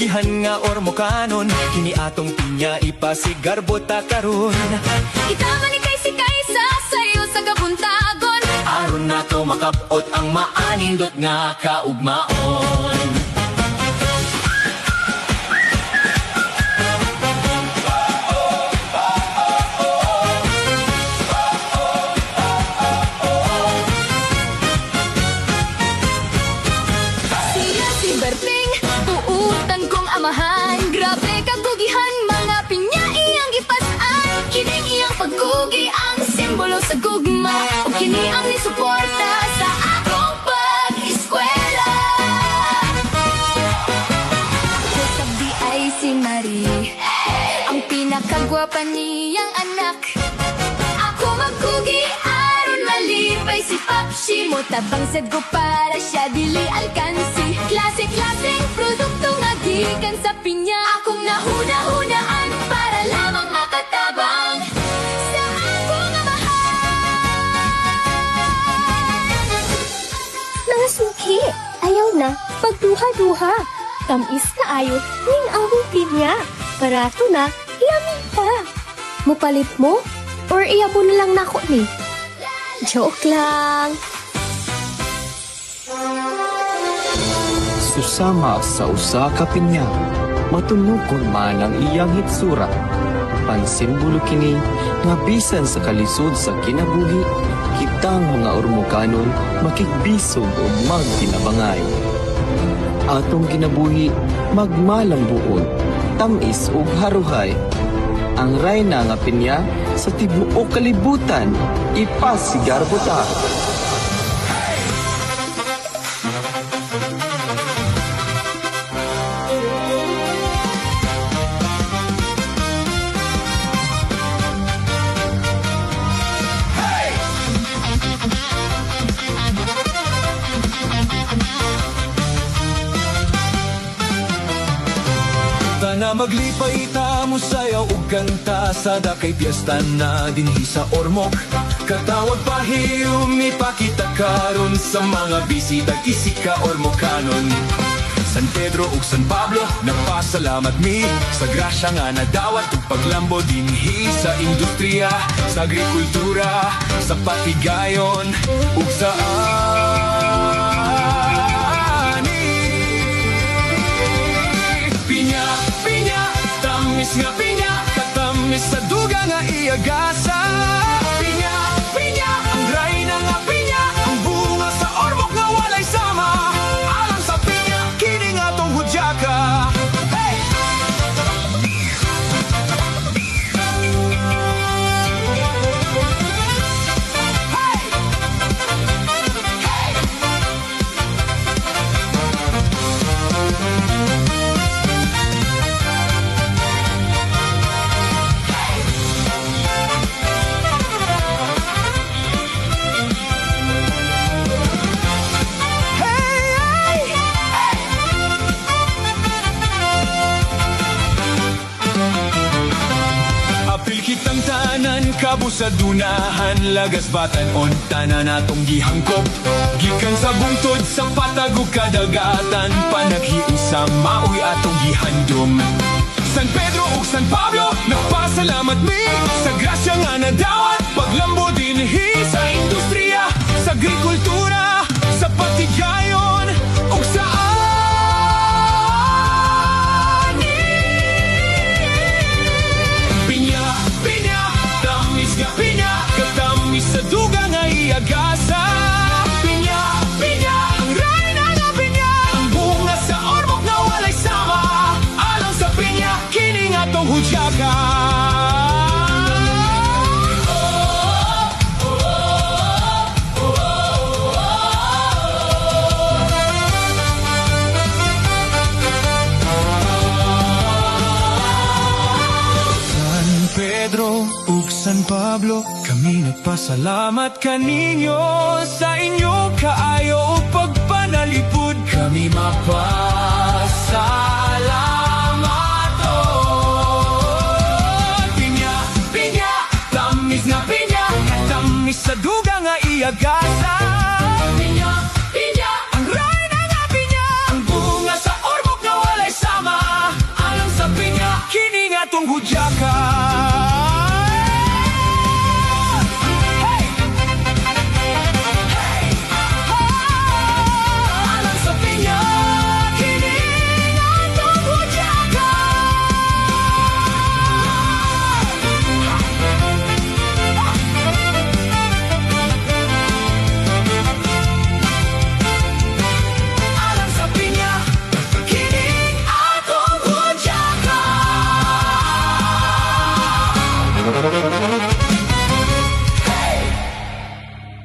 kagugihan nga ormokanon, kini atong pinya ipasigar bota karon. Kita manikay si Kaysa sayo sa kabuntagon, Aron nato makabot ang maanindot nga kaugmaon. siya si Berting, tuutan kong amahan. Grabe kagugihan, mga pinya iyang gipasan. Kining iyang pagkugi ang simbolo sa gugma, o kini ang nisuporta sa akong pag-eskwela. Kasabi ay si Marie, ang pinakagwapa niyang anak. Ako magkugi aron malipay si Papsi mo, tabang sad ko para siya dili alkansi. Klase-klaseng produkto nga gikan sa pinya, akong nahuna-hunaan para lamang makatabang sa akong amahan. Mga suki, ayaw na, pagduha-duha. Tamis na ayo, ning awong pinya. Barato na, iyamin pa. Mupalit mo? Or iyabo na lang nako ni? Joke lang. Susama sa usa ka pinya, matunukon man ang iyang hitsura. Pansimbolo kini nga bisan sa kalisod sa kinabuhi, kitang mga ormokanon makigbisog o magkinabangay. Atong kinabuhi magmalang buon, tamis ug haruhay. Ang rayna nga pinya sa tibuok kalibutan ipasigar bota. Na maglipay ta mo sayaw ug kanta sa dakay piyesta na dinhi sa Ormoc. Katawag pahiyom ipakita karon sa mga bisita isika Ormocanon. San Pedro ug San Pablo nagpasalamat mi sa grasya nga nadawat ug paglambo dinhi sa industriya, sa agrikultura, sa patigayon ug sa nga pinya, katamis sa duga nga iagasa. Pinya, pinya, ang rayna nga pinya, ang bunga sa Ormoc nga walay sama. Alang sa pinya, kini nga tong hudyaka. Hey! Hey! Hey! Apil kitang tanan, kabusadunahan, lagas batan-on, tanan natong gihangkop. Gikan sa bungtod, sa patagog kadagatan, panaghiin sa maoy atong gihandom. San Pedro ug San Pablo, nagpasalamat mi sa grasya nga nadawat, paglambo dinhi sa industriya, sa agrikultura, sa patigayon ug sa sa duga nga iagasa. Pinya, pinya, ang rayna nga pinya, ang bunga sa Ormoc nga walay sama. Alang sa pinya, kini nga tong hudyaka. San Pedro ug San Pablo, kami nagpasalamat kaninyo sa inyo kaayo o pagpanalipod. Kami mapasalamat Pinya, pinya, tamis nga pinya, tamis sa duga nga iagasa.